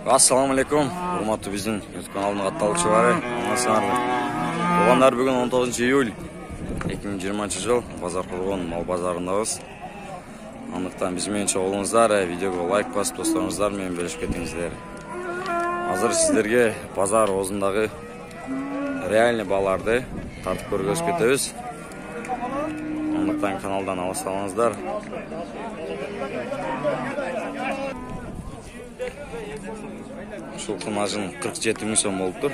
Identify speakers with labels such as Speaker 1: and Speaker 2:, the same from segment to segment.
Speaker 1: Assalamu alaikum. Урматтуу биздин YouTube каналынын катталуучулары. Туугандар, бүгүн 19 июль 2020 жыл Базар Кургон мал базарындабыз. Андыктан биз менен чогулуңуздар, видеого лайк басып, досторуңуздар менен бөлүшүп кетиңиздер. Азыр сиздерге базар оозундагы реальный бааларды тартып көргөзүп кетебиз. Андыктан каналдан алыстабаңыздар. Ушул кымажын 47 миң сом болуптур.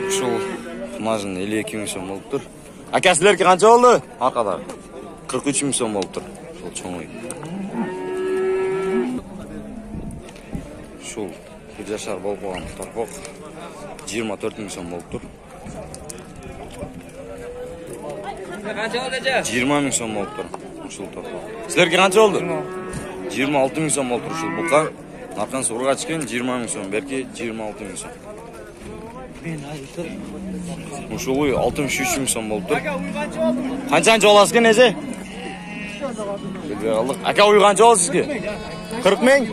Speaker 1: Ушул кымажын 52 миң сом болуптур. Ака, силерге канча болду? Аркада 43 миң сом болуптур. Ушул чоңой. Ушул 1 жашар болуп калган торпок 24 миң сом болуптур. 20 миң сом болуптур. Ушул торпок. Силерге канча болду? 26 миң сом болуптур ушул бука. Аркансы ургачкен 20 миң сом, берки 26 миң сом. Ушул 63 миң сом болуптур. Канчанчы боласыз экен, эже? Билбей калдык. Ака, уй канча болду сизге? 40 миң?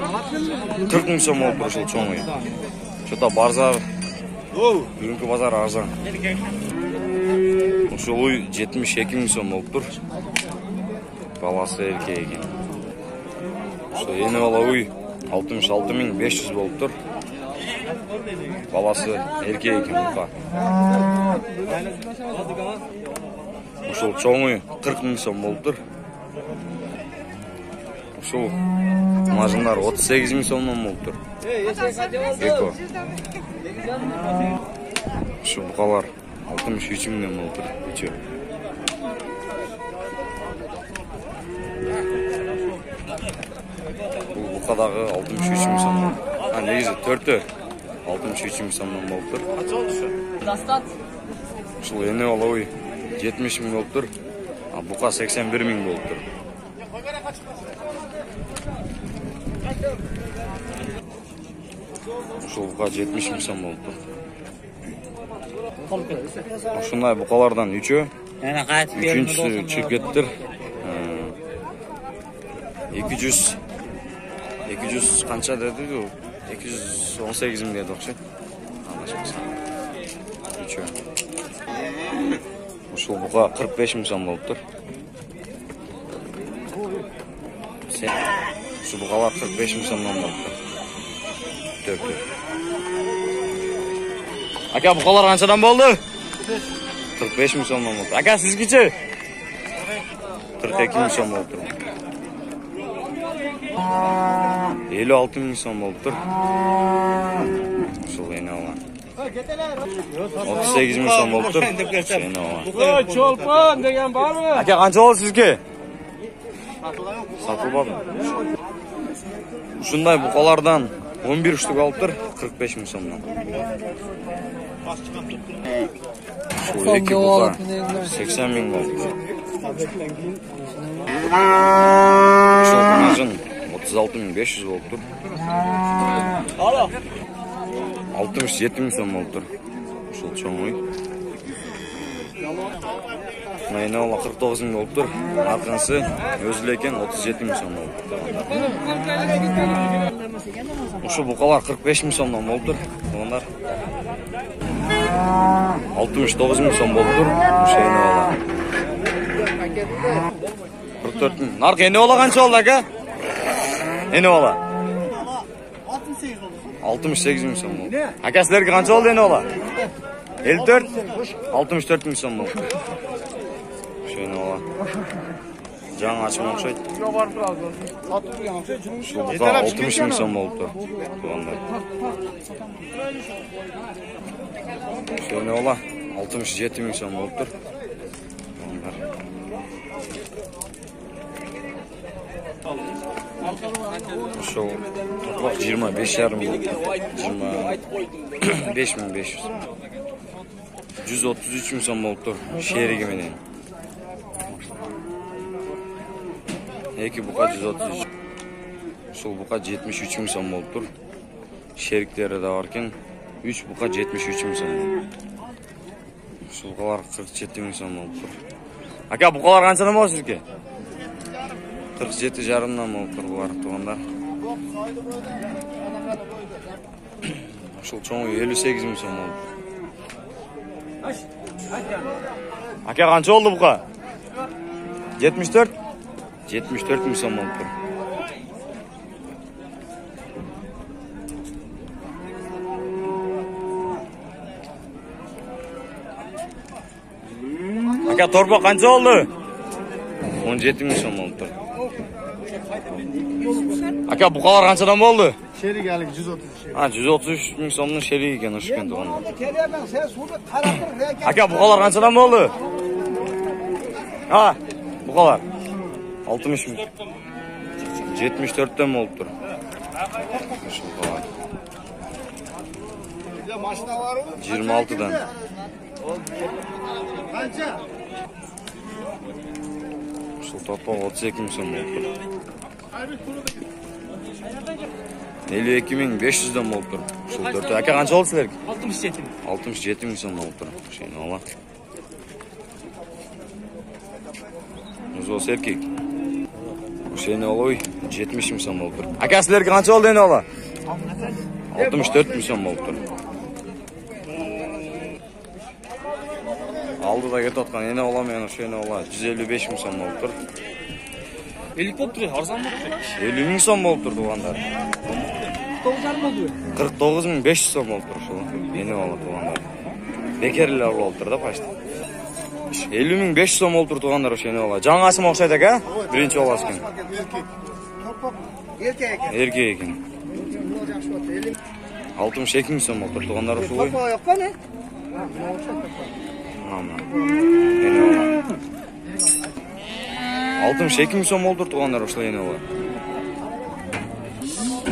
Speaker 1: 40 миң сом болуптур ушул чоңой. Чота базар. Бүгүнкү базар арзан. Ушул 72 миң сом болуптур. Баласы эркек экен. Ошо эне бала 66 миң 500 болуптур. Баласы эркек экен бука. Ушул чоңой 40 миң сом болуптур. Ушул мажындар 38 миң сомдон болуптур. Эко. Ушул букалар 63 миңден болуптур. Үчөө. Бул букадагы 63 миң сом. Негизи 4-тө 63 миң сомдон болуптур. Ушул эне бала 70 миң болуптур. Бука 81 миң болуптур. Ушул бука 70 миң сом болуптур. Ушундай букалардан үчөө. Үчүнчүсү чыгып кеттир. 200 канча деди? 218 миң деди окшойт. Үчөө. Ушул бука 45 миң сом болуптур. Ушул букалар 45 миң сомдон болуптур. Төртөө. Ака, букалар канчадан болду? 45 миң сомдон болду. Ака, сизгичи? 42 миң сом болуптур. 56 миң сом болуптур. Ушул эне бала. 38 миң сом болуптур. Эне бала.
Speaker 2: Чолпон деген барбы?
Speaker 1: Ака, канча болду сизге? Сатылбады. Ушундай букалардан 11 штук алыптыр, 45 миң сомдон. Ушул эки бука 80 миң болуптур. Ушул мажын 36 миң 500 болуптур. 67 миң сом болуптур. Ушул чоңой. Эне бала 49 миң болуптур. Аркансы өзү эле экен 37 миң сом болуптур. Ушул букалар 45 миң сомдон болуптур. Туугандар. 69 миң сом болуптур. Ушул эне бала. 44 миң. Наркы эне бала канча болду, ака? Эне бала 68 миң сом болду. Ака, силерге канча болду эне бала? 54? 64 миң сом болду. Ушул эне бала. Жаңы ачым окшойт. Ушул бука 60 миң сом болуптур. Туугандар. Ушул эне бала 67 миң сом болуптур. Туугандар. Ушул торпок 25,5 миң. 25 миң 500. 133 миң сом болуптур. Шериги менен. Эки бука 133. Ушул бука 73 миң сом болуптур. Шериктери да бар экен. 3 бука 73 миң сом. Ушул букалар 47 миң сом болуптур. Ака, букалар канчадан болот сизге? 47,5'dan болуптур булар туугандар. Ушул чоңу 58 миң сом болду. Ака канча болду бука? 74? 74 миң сом болуптур. Aка торба канча болду? 17 миң сом болуптур. Aка букалар канчадан болду?
Speaker 2: Şerigalik 130 şey.
Speaker 1: 133 миң сомдун шериги экен ушкен туугандар.
Speaker 2: Sen suda tarafır reket.
Speaker 1: Aка букалар канчадан болду? Букалар 60 миң. 74'ten болуптур. Ушул букалар.
Speaker 2: Maşina var mı?
Speaker 1: 26'dan.
Speaker 2: Kança?
Speaker 1: Ушул топок 32 миң сом болуптур. 52.500'den болуптур. Ушул 4. Ака канча болду силерге?
Speaker 2: 67.
Speaker 1: 67 миң сом болуптур. Ошону ала. Узос эркек. Ошону алой 70 миң сом болуптур. Ака силерге канча болду эне ала? 64 миң сом болуптур. Алдыда кетип аткан эне ала менен ошону ала 155 миң сом болуптур.
Speaker 2: Helikopter arsan mı?
Speaker 1: 50 миң сом болуптур туугандар. 49.500 сом болуптур ушул. Эне ала туугандар. Бекер эле болуптур да почти. 50.500 сом болуптур туугандар ошону ала. Жаңасыма окшойт экен, биринчи баласы экен. Эркек экен. 62 миң сом болуптур туугандар ушул.
Speaker 2: Kafa yok ne?
Speaker 1: Эне ала. 62 миң сом болуптур туугандар ушул эне ала.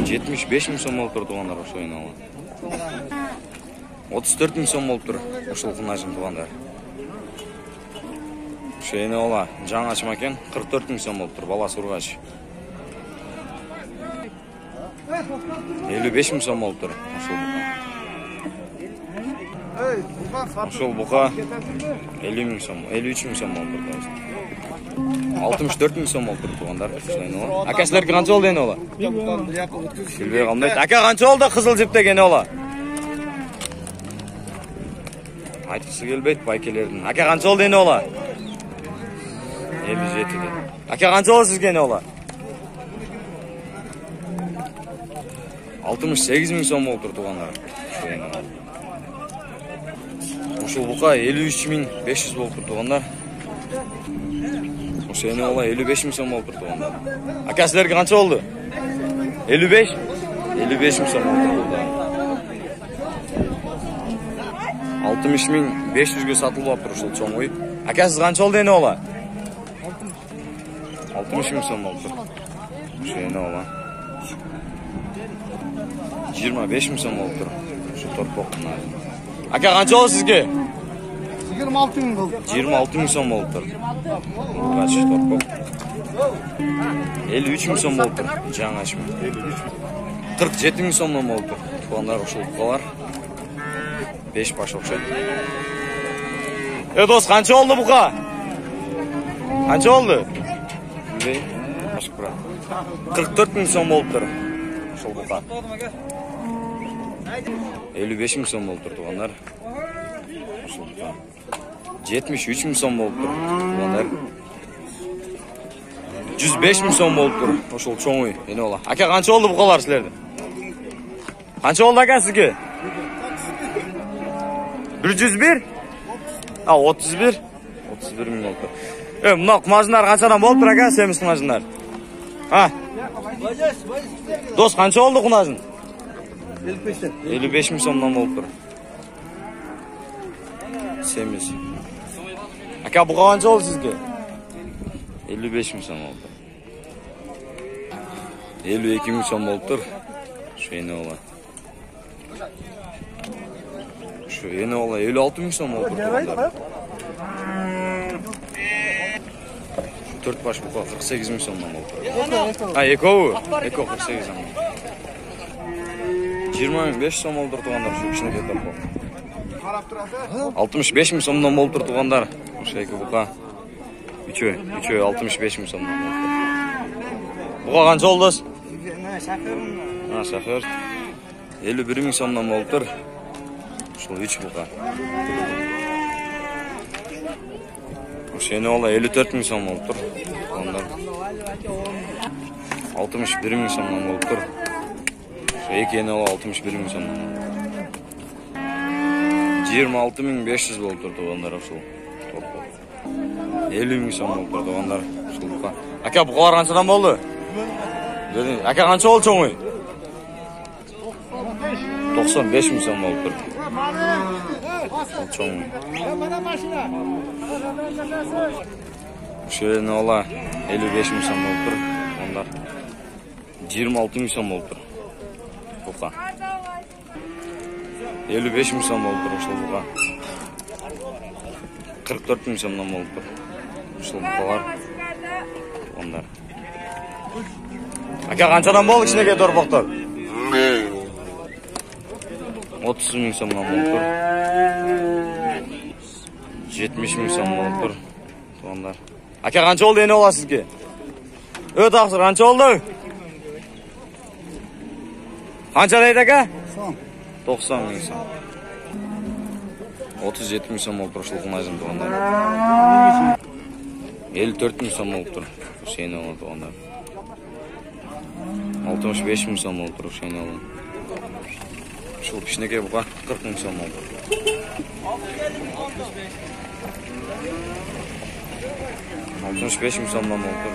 Speaker 1: 75 миң сом болуптур туугандар ушул эне ала. 34 миң сом болуптур ушул кунажым туугандар. Ушул эне ала жаңачыма экен, 44 миң сом болуптур баласы ургач. 55 миң сом болуптур ушул бука. Ушул бука 50 миң сом, 53 миң сом болуптур. 64 миң сом болуптур туугандар ушул эне ала. Ака силерге канча болду эне ала? Билбей калдым. Ака канча болду кызыл жиптеги эне ала? Айткысы келбейт байкелердин. Ака канча болду эне ала? 57 dedi. Aka kança oldu sizge ne ola? 68 ming so'm oldu tuğanlar. Uşul buka 53.500 oldu tuğanlar. Uşul ne ola 55 ming so'm oldu tuğanlar. Aka sizlerge kança oldu? 55? 55 ming so'm oldu. 60.500'ge satılıp yaptır uşul çoğun oy. Aka siz kança oldu ne ola? 60 ming so'm oldu. Uşul ne ola? 25 ming so'm oldu. Şu torpaq bunlar. Aka kança oldu sizge?
Speaker 2: 26 ming oldu.
Speaker 1: 26 ming so'm oldu. Kaç torpaq? 53 ming so'm oldu. Жаңы açma. 47 ming so'mdan oldu. Tuğanlar uşul buqalar. 5 baş okşaydı. Dost kança oldu buqa? Kança oldu? Bileyim. Başka bura. 44 ming so'm oldu. Uşul buqa. 55 ming so'm oldu tuğanlar. Uşul buqa. 73 ming so'm oldu tuğanlar. 105 ming so'm oldu. Uşul çoğuy. Yine ola. Aka kança oldu buqalar sizlerde? Kança oldu aka sizge? 101? 31? 31 ming oldu. Muna kumajınlar kançadan boluptur aka, semiz kumajınlar? Ha? Dost kança oldu kumajın? 55 ming so'mdan boluptur. Semiz. Aka buqa kança oldu sizge? 55 ming so'm oldu. 52 ming so'm boluptur. Şu yine ola. Şu yine ola 56 ming so'm oldu. Şu 4 baş buqa 48 ming so'mdan oldu. Ha ekovu. Eko 48 ming. 25 so'm oldu tuğanlar şu kişine de topu. 65 ming so'mdan oldu tuğanlar. Şu eko buqa. 3 65 ming so'mdan oldu. Буга канча болдос?
Speaker 2: Şakırım.
Speaker 1: Шахер 51 миң сомдон болуп тур. Ушул 3 буга. Ошени ола 54 миң сом болуп тур. Ондар 61 миң сомдон болуп тур. Экени ола 61 миң сомдон. 26.500 болуп тур тугандар ушул. 50 миң сом болуп тур тугандар ушул буга. Ака бугалар канчадан болду? Ака канча болду чоңой? 95 миң сом болуп тур. Чоң. Ушени ола 55 миң сом болуп тур. Ондар 26 миң сом болуп тур. Буга. 55 миң сом болуп тур ушул буга. 44 миң сомдон болуп тур. Ушул бугалар. Ондар. Ака канчадан болду кичинекей торбоктор? 30 миң сомдон болуп тур. 70 миң сом болуп тур. Тугандар. Ака канча болду эне ола сизге? Өтө акча канча болду? Канча дейт ака? 90 миң сом. 37 миң сом болуп тур ушул кунайдын тугандар. 54 миң сом болуп тур. Ушени ола тугандар. 65 миң сом болуп тур ушени ола. Ушул кичинекей буга 40 миң сом болуп тур. 65 миң сомдон болуп тур.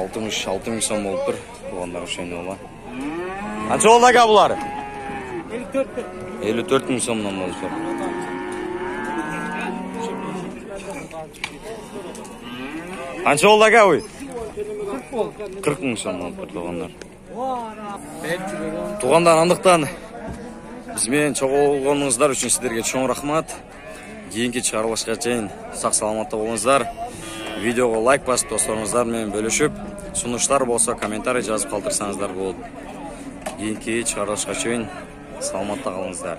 Speaker 1: 66 миң сом болуп тур. Тугандар ушени ола. Канча болду ака булар? 54 миң сомдон болуп тур. Канча болду ака ой? 40 миң сом болуп тур тугандар. Тугандар, андыктан биз менен чогулгонуңуздар үчүн сиздерге чоң рахмат. Кийинки чыгарылышка чейин сак саламатта болуңуздар. Видеого лайк басып, досторуңуздар менен бөлүшүп, сунуштар болсо комментарий жазып калтырсаңыздар болот. Кийинки чыгарылышка чейин саламатта калыңыздар.